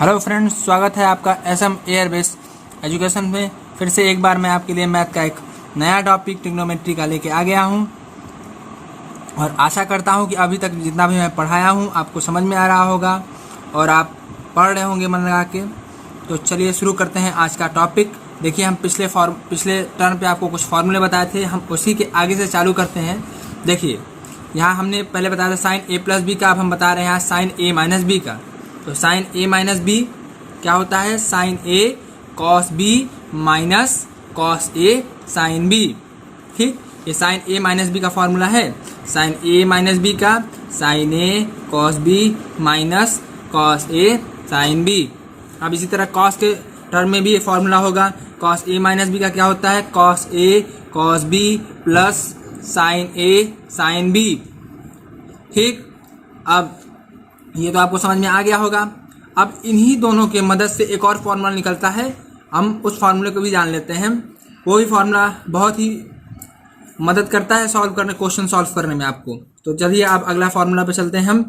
Hello friends, स्वागत है आपका एसएम एयरबेस एजुकेशन में। फिर से एक बार मैं आपके लिए मैथ का एक नया टॉपिक ट्रिग्नोमेट्री का लेके आ गया हूं और आशा करता हूं कि अभी तक जितना भी मैं पढ़ाया हूं आपको समझ में आ रहा होगा और आप पढ़ रहे होंगे मन लगा के। तो चलिए शुरू करते हैं आज का टॉपिक। देखिए, हम पिछले टर्म पे आपको कुछ फार्मूले बताए थे, हम उसी के आगे से चालू करते हैं। देखिए, यहाँ हमने पहले बताया था साइन ए प्लस बी का, अब हम बता रहे हैं साइन ए माइनस बी का। तो साइन ए माइनस बी क्या होता है? Sign A cos B minus cos A sine B. ठीक, ये साइन ए माइनस बी का फॉर्मूला है। साइन ए माइनस बी का sign A cos B minus cos A sine B. अब इसी तरह कॉस के टर्म में भी ये फॉर्मूला होगा। कॉस ए माइनस बी का क्या होता है? कॉस ए कॉस बी प्लस साइन ए साइन बी। ठीक, अब ये तो आपको समझ में आ गया होगा। अब इन्हीं दोनों के मदद से एक और फॉर्मूला निकलता है, हम उस फॉर्मूले को भी जान लेते हैं। वो भी फॉर्मूला बहुत ही मदद करता है क्वेश्चन सॉल्व करने में आपको। तो चलिए आप अगला फॉर्मूला पे चलते हैं हम।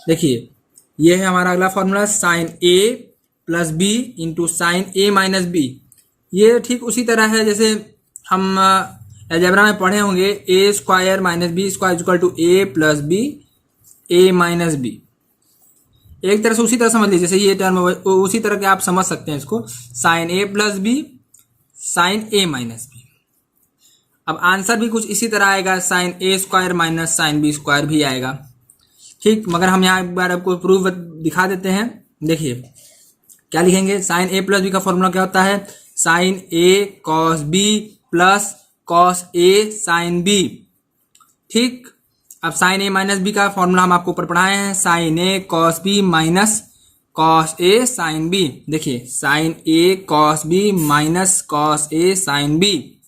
देखिए, ये है हमारा अगला फॉर्मूला, साइन ए प्लस बी इंटू साइन ए माइनस बी। ये ठीक उसी तरह है जैसे हम अलजेब्रा में पढ़े होंगे, A square minus B square equal to A plus B A minus B. एक तरह से उसी तरह समझ लीजिए, जैसे ये टर्म उसी तरह के आप समझ सकते हैं इसको, साइन ए प्लस बी साइन ए माइनस बी। अब आंसर भी कुछ इसी तरह आएगा, sine A square minus sine B square भी आएगा। ठीक, मगर हम यहाँ एक बार आपको प्रूफ दिखा देते हैं। देखिए क्या लिखेंगे, साइन ए प्लस बी का फॉर्मूला क्या होता है? Sign A cos B plus cos A sine B. ठीक, अब साइन ए माइनस बी का फॉर्मूला हम आपको ऊपर पढ़ाए हैं, sign A cos B minus cos A sine B. देखिए, sign A cos B minus cos A sine B.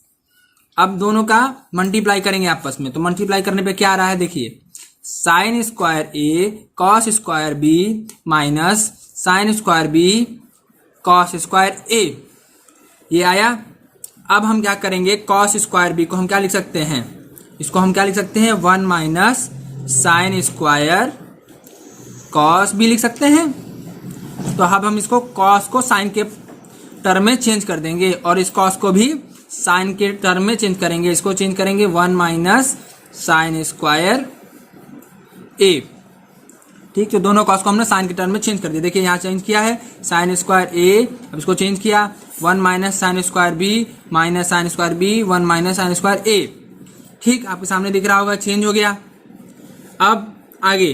अब दोनों का मल्टीप्लाई करेंगे आपस में, तो मल्टीप्लाई करने पे क्या आ रहा है? देखिए, sine square A cos square B minus sine square B cos square A, ये आया। अब हम क्या करेंगे, कॉस स्क्वायर बी को हम क्या लिख सकते हैं? इसको हम क्या लिख सकते हैं? 1 माइनस साइन स्क्वायर कॉस भी लिख सकते हैं। तो अब हम इसको कॉस को साइन के टर्म में चेंज कर देंगे और इस कॉस को भी साइन के टर्म में चेंज करेंगे। इसको चेंज करेंगे 1 माइनस साइन स्क्वायर ए। ठीक, तो दोनों कॉस को हमने साइन के टर्म में चेंज कर दिया। देखिए, यहाँ चेंज किया है साइन स्क्वायर ए, अब इसको चेंज किया 1 minus sine square B minus sine square B 1 minus sine square A. ठीक, आपके सामने दिख रहा होगा, चेंज हो गया। अब आगे,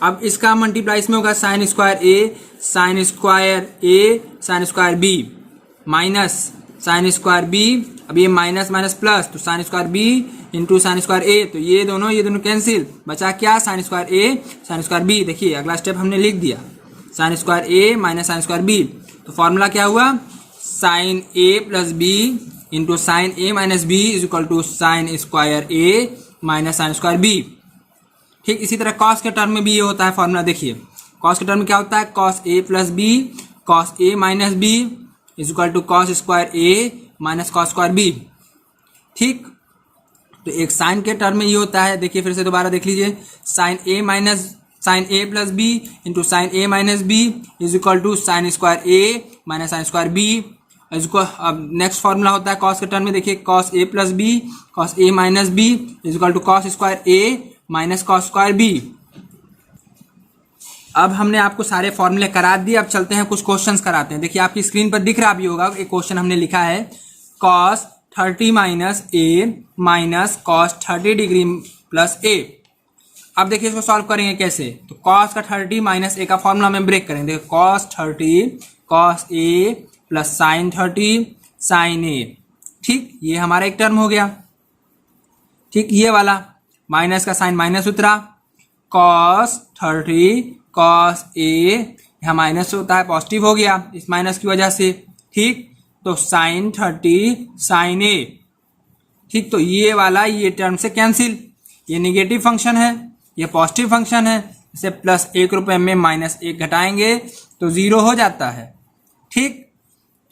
अब इसका मल्टीप्लाई इसमें होगा, sine square A sine square B minus sine square B. अब ये माइनस माइनस प्लस, तो sine square B into sine square A. तो ये दोनों कैंसिल, बचा क्या? Sine square A sine square B. देखिए, अगला स्टेप हमने लिख दिया, साइन स्क्वायर ए माइनस साइन स्क्वायर बी। तो फॉर्मूला क्या हुआ? Sine A plus B into sine A minus B is equal to sine square A minus sine square b. ठीक, इसी तरह कॉस के टर्म में भी ये होता है फॉर्मूला। देखिए, कॉस के टर्म में क्या होता है? Cos a plus b cos a minus B is equal to cos square A minus cos square b. ठीक, तो एक साइन के टर्म में ये होता है। देखिए, फिर से दोबारा देख लीजिए, sine A plus B into sine A minus B is equal to sine square A minus sine square b. इसको अब नेक्स्ट फॉर्मूला होता है कॉस के टर्म में। देखिए, cos a plus b cos a minus B is equal to cos square A minus cos square B. अब हमने आपको सारे फॉर्मूले करा दिए, अब चलते हैं कुछ क्वेश्चंस कराते हैं। देखिए, आपकी स्क्रीन पर दिख रहा भी होगा, एक क्वेश्चन हमने लिखा है, cos 30 minus A minus cos 30 degree plus ए। अब देखिए, इसको सॉल्व करेंगे कैसे? तो कॉस का 30 माइनस ए का फॉर्मूला में ब्रेक करेंगे। देखिए, cos 30 cos a plus sign 30 sign ए। ठीक, ये हमारा एक टर्म हो गया। ठीक, ये वाला माइनस का साइन माइनस उतरा, कॉस 30 कॉस ए, यहाँ माइनस होता है पॉजिटिव हो गया इस माइनस की वजह से। ठीक, तो साइन 30 साइन ए। ठीक, तो ये वाला ये टर्म से कैंसिल, ये निगेटिव फंक्शन है, ये पॉजिटिव फंक्शन है, इसे प्लस 1 रुपये में माइनस 1 घटाएंगे तो 0 हो जाता है। ठीक,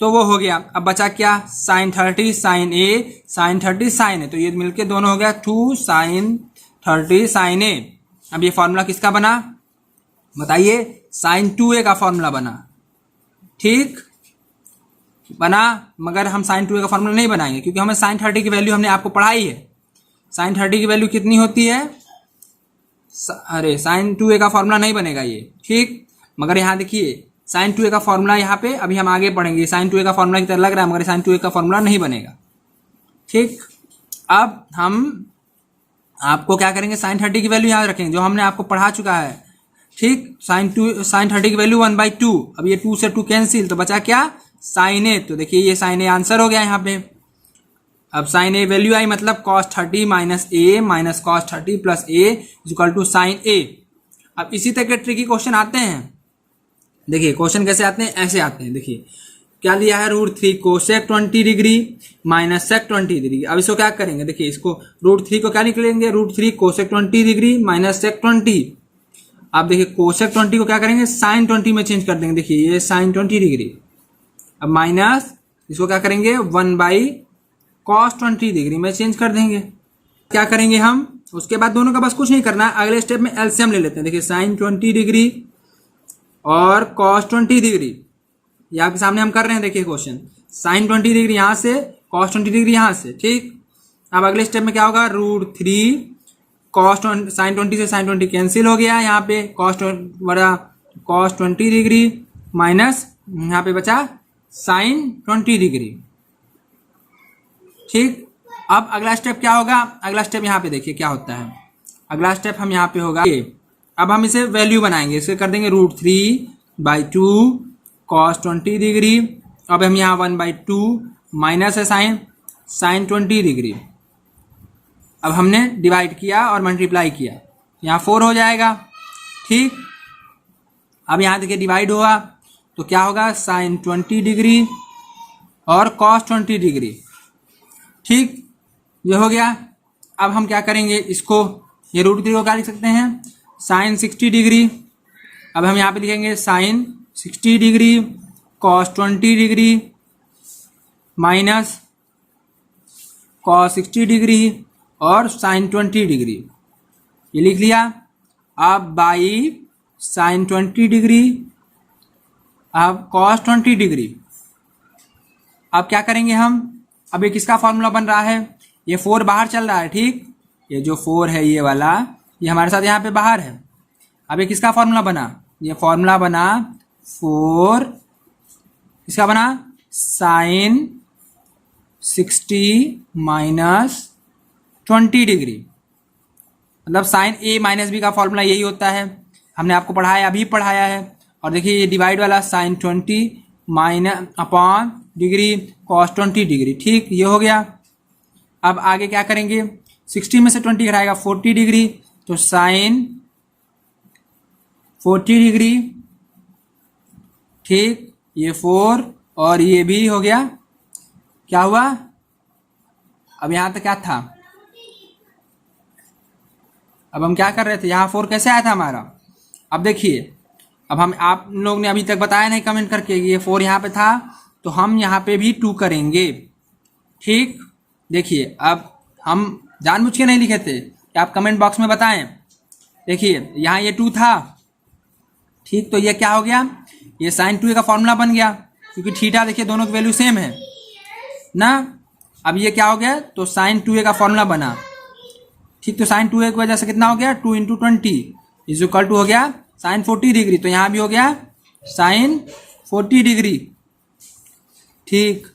तो वो हो गया। अब बचा क्या? साइन 30 साइन ए साइन 30 साइन ए, तो ये मिलके दोनों हो गया 2 साइन 30 साइन ए। अब ये फॉर्मूला किसका बना बताइए? साइन 2a का फॉर्मूला बना। ठीक बना, मगर हम साइन 2a का फॉर्मूला नहीं बनाएंगे क्योंकि हमें साइन 30 की वैल्यू हमने आपको पढ़ाई है। साइन 30 की वैल्यू कितनी होती है? अरे साइन 2a का फॉर्मूला नहीं बनेगा ये, ठीक। मगर यहाँ देखिए साइन 2a का फॉर्मूला यहाँ पे अभी हम आगे पढ़ेंगे, साइन 2a का फॉर्मूला की तरह लग रहा है मगर साइन 2a का फॉर्मूला नहीं बनेगा, ठीक। अब हम आपको क्या करेंगे, साइन 30 की वैल्यू याद रखेंगे जो हमने आपको पढ़ा चुका है, ठीक। साइन 30 की वैल्यू 1/2। अब ये 2 से 2 कैंसिल, तो बचा क्या? साइन ए। तो देखिए ये साइन ए आंसर हो गया यहाँ पे। अब साइन ए वैल्यू आई मतलब cos 30 minus A minus cos 30 plus A is equal to sine A. अब इसी तरह के ट्रिकी क्वेश्चन आते हैं। देखिए क्वेश्चन कैसे आते हैं, ऐसे आते हैं। देखिए क्या दिया है, √3 cosec 20 degree minus sec 20 degree. अब इसको क्या करेंगे, देखिए इसको √3 को क्या निकलेंगे, √3 कोसेक 20 डिग्री माइनस सेक 20। अब देखिए कोसेक 20 को क्या करेंगे, साइन 20 में चेंज कर देंगे। देखिए ये साइन 20 डिग्री, अब माइनस इसको क्या करेंगे 1/cos 20 डिग्री में चेंज कर देंगे। क्या करेंगे हम, उसके बाद दोनों का बस कुछ नहीं करना है, अगले स्टेप में एलसीएम ले लेते हैं। देखिए साइन 20 डिग्री और cos 20 डिग्री ये आपके सामने हम कर रहे हैं। देखिए क्वेश्चन साइन 20 डिग्री यहाँ से, cos 20 डिग्री यहाँ से, ठीक। अब अगले स्टेप में क्या होगा, √3 साइन 20 से साइन 20 कैंसिल हो गया, यहाँ पे cos 20 डिग्री माइनस यहाँ पे बचा साइन 20 डिग्री, ठीक। अब अगला स्टेप क्या होगा, अगला स्टेप यहाँ पे देखिए क्या होता है। अगला स्टेप हम यहाँ पे होगा, अब हम इसे वैल्यू बनाएंगे, इसे कर देंगे √3/2 cos 20 डिग्री। अब हम यहाँ 1/2 माइनस है साइन 20 डिग्री। अब हमने डिवाइड किया और मल्टीप्लाई किया, यहाँ 4 हो जाएगा, ठीक। अब यहाँ देखिए डिवाइड हुआ तो क्या होगा, साइन 20 डिग्री और cos 20 डिग्री, ठीक। ये हो गया। अब हम क्या करेंगे, इसको ये √3 को क्या लिख सकते हैं, साइन 60 डिग्री। अब हम यहाँ पे लिखेंगे sine 60 degree cos 20 degree minus cos 60 degree और साइन 20 डिग्री, ये लिख लिया। अब बाई साइन 20 डिग्री, अब cos 20 डिग्री। अब क्या करेंगे हम, अब ये किसका फॉर्मूला बन रहा है, ये 4 बाहर चल रहा है, ठीक। ये जो 4 है ये वाला, ये हमारे साथ यहाँ पे बाहर है। अब ये किसका फॉर्मूला बना, ये फॉर्मूला बना 4, किसका बना, साइन 60 माइनस 20 डिग्री। मतलब साइन ए माइनस बी का फॉर्मूला यही होता है, हमने आपको पढ़ाया, अभी पढ़ाया है। और देखिए ये डिवाइड वाला sine 20 minus upon degree cos 20 degree, ठीक। ये हो गया। अब आगे क्या करेंगे, 60 में से 20 घटाएगा 40 डिग्री, तो साइन 40 डिग्री, ठीक। ये 4 और ये भी हो गया, क्या हुआ। अब यहाँ तक क्या था, अब हम क्या कर रहे थे, यहाँ 4 कैसे आया था हमारा। अब देखिए, अब हम आप लोग ने अभी तक बताया नहीं कमेंट करके, ये 4 यहाँ पे था तो हम यहाँ पे भी 2 करेंगे, ठीक। देखिए अब हम जानबूझ के नहीं लिखे थे, कि आप कमेंट बॉक्स में बताएं। देखिए यहाँ ये 2 था, ठीक। तो ये क्या हो गया, ये साइन 2a का फॉर्मूला बन गया, क्योंकि थीटा देखिए दोनों की वैल्यू सेम है ना। अब ये क्या हो गया, तो साइन 2a का फॉर्मूला बना, ठीक। तो साइन 2a की वजह से कितना हो गया, 2 × 20 इज इक्वल टू हो गया साइन 40 डिग्री। तो यहाँ भी हो गया साइन 40 डिग्री, ठीक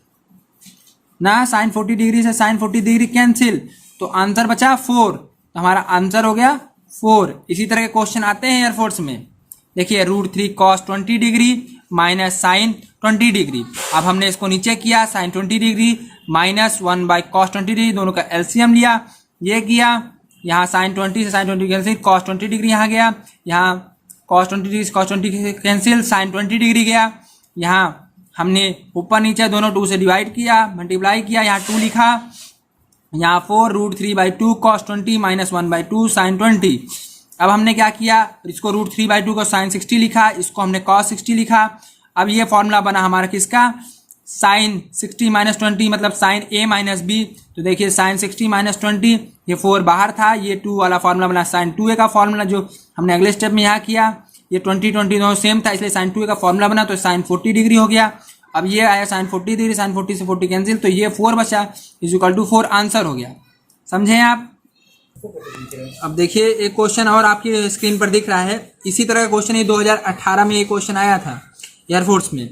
ना। साइन 40 डिग्री से साइन 40 डिग्री कैंसिल, तो आंसर बचा 4। तो हमारा आंसर हो गया 4। इसी तरह के क्वेश्चन आते हैं एयरफोर्स में। देखिए √3 cos 20 degree minus sine 20 degree. अब हमने इसको नीचे किया, sign 20 degree minus 1/cos 20 degree, दोनों का एलसीएम लिया, ये किया। यहाँ साइन 20 से साइन 20 कैंसिल, cos 20 डिग्री यहाँ गया, यहाँ cos 20 degree cos 20 cancel, sine 20 degree गया। यहाँ हमने ऊपर नीचे दोनों 2 से डिवाइड किया, मल्टीप्लाई किया, यहाँ 2 लिखा, यहाँ 4 √3/2 cos 20 माइनस 1/2 साइन 20। अब हमने क्या किया, इसको √3/2 को साइन 60 लिखा, इसको हमने cos 60 लिखा। अब ये फॉर्मूला बना हमारा किसका, साइन 60 माइनस 20 मतलब साइन a माइनस b। तो देखिए साइन 60 माइनस 20, ये 4 बाहर था, ये 2 वाला फॉर्मूला बना साइन 2a का फॉर्मूला, जो हमने अगले स्टेप में यहाँ किया। ये 20 सेम था, इसलिए sin 2a का फॉर्मूला बना तो sin 40 डिग्री हो गया। अब ये आया sin 40 डिग्री, sin 40 से 40 कैंसिल, तो ये 4 बचा, = 4 आंसर हो गया। समझे आप? अब देखिए एक क्वेश्चन और आपकी स्क्रीन पर दिख रहा है, इसी तरह का क्वेश्चन ये 2018 में ये क्वेश्चन आया था एयरफोर्स में।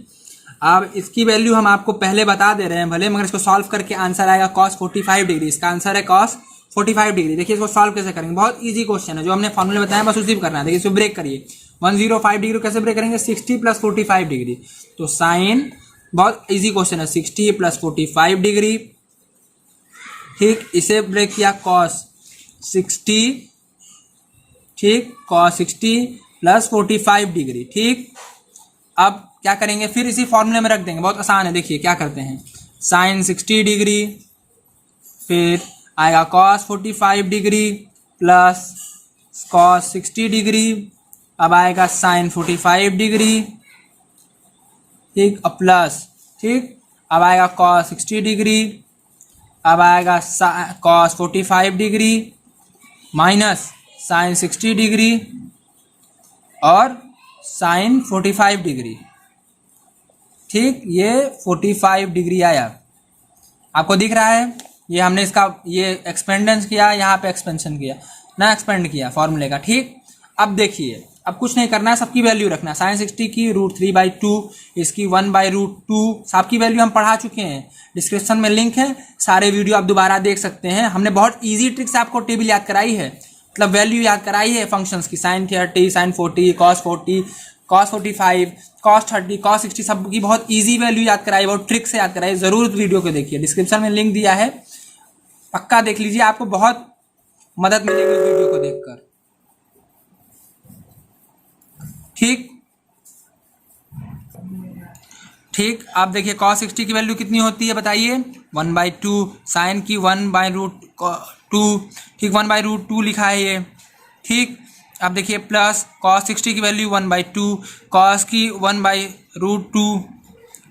अब इसकी वैल्यू हम आपको पहले बता दे रहे हैं भले, मगर इसको सॉल्व करके आंसर आएगा cos 45 डिग्री। इसका आंसर है cos 45 डिग्री। देखिए इसको सॉल्व कैसे करेंगे, बहुत इजी क्वेश्चन है, जो हमने फॉर्मूले बताया बस उसी करना है। देखिए इसको ब्रेक करिए, 105 डिग्री कैसे ब्रेक करेंगे, 60 + 45 डिग्री। तो साइन, बहुत इजी क्वेश्चन है, 60 + 45 डिग्री, ठीक। इसे ब्रेक किया cos 60, ठीक, cos 60 + 45 डिग्री, ठीक। अब क्या करेंगे, फिर इसी फॉर्मूले में रख देंगे, बहुत आसान है। देखिए क्या करते हैं, sin 60 डिग्री, फिर आएगा cos 45 degree plus cos 60 degree, अब आएगा sin 45 डिग्री, ठीक, अब प्लस, ठीक, अब आएगा cos 60 डिग्री, अब आएगा cos 45 degree minus sin 60 degree और sin 45 डिग्री, ठीक। ये 45 डिग्री आया, आपको दिख रहा है। ये हमने इसका ये एक्सपेंडेंस किया, यहाँ पे एक्सपेंशन किया ना, एक्सपेंड किया फॉर्मूले का, ठीक। अब देखिए, अब कुछ नहीं करना है, सबकी वैल्यू रखना है। sin 60 की √3/2, इसकी 1/√2, सबकी वैल्यू हम पढ़ा चुके हैं, डिस्क्रिप्शन में लिंक है, सारे वीडियो आप दोबारा देख सकते हैं। हमने बहुत ईजी ट्रिक से आपको टेबल याद कराई है, मतलब वैल्यू याद कराई है फंक्शंस की, sin 30, sin 40, cos 40, cos 45, cos 30, cos 60, सब की बहुत इजी वैल्यू याद कराई, बहुत ट्रिक से याद कराई। जरूर वीडियो को देखिए, डिस्क्रिप्शन में लिंक दिया है, पक्का देख लीजिए, आपको बहुत मदद मिलेगी वीडियो को देखकर, ठीक। ठीक, आप देखिए cos 60 की वैल्यू कितनी होती है बताइए, 1/2, साइन की 1/√2, ठीक, 1/√2 लिखा है ये, ठीक। अब देखिए प्लस cos 60 की वैल्यू 1/2, cos की 1/√2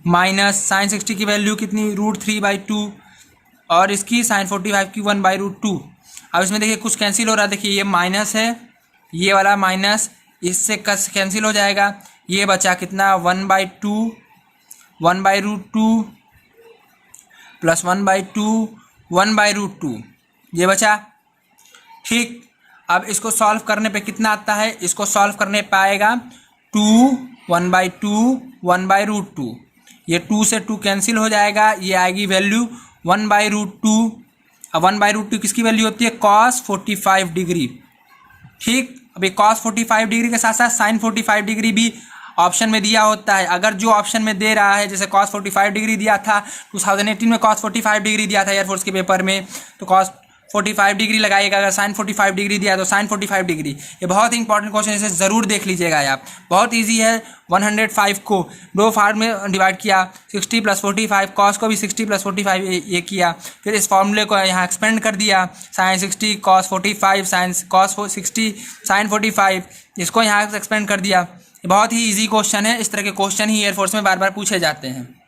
माइनस sin 60 की वैल्यू कितनी, √3/2 और इसकी sin 45 की 1/√2। अब इसमें देखिए कुछ कैंसिल हो रहा है, देखिए ये माइनस है, ये वाला माइनस इससे कैंसिल हो जाएगा, ये बचा कितना 1/2, 1/√2 प्लस 1/2, 1/√2, ये बचा, ठीक। अब इसको सॉल्व करने पे कितना आता है, इसको सॉल्व करने पे आएगा 2, 1/2, 1/√2, ये 2 से 2 कैंसिल हो जाएगा, ये आएगी वैल्यू 1/√2। अब 1/√2 किसकी वैल्यू होती है, cos 45 डिग्री, ठीक। अभी cos 45 डिग्री के साथ साथ sin 45 डिग्री भी ऑप्शन में दिया होता है। अगर जो ऑप्शन में दे रहा है, जैसे cos 45 डिग्री दिया था 2018 में, cos 45 डिग्री दिया था एयरफोर्स के पेपर में, तो cos 45 डिग्री लगाइएगा। अगर sin 45 डिग्री दिया तो sin 45 डिग्री। ये बहुत ही इंपॉर्टेंट क्वेश्चन है, इसे ज़रूर देख लीजिएगा आप, बहुत ईजी है। 105 को 2 पार्ट में डिवाइड किया, 60 + 45, cos को भी 60 + 45 ये किया, फिर इस फॉर्मूले को यहाँ एक्सपेंड कर दिया, sin 60 cos 45 cos 60 sin 45, इसको यहाँ एक्सपेंड कर दिया। बहुत ही ईजी क्वेश्चन है, इस तरह के क्वेश्चन ही एयरफोर्स में बार बार पूछे जाते हैं।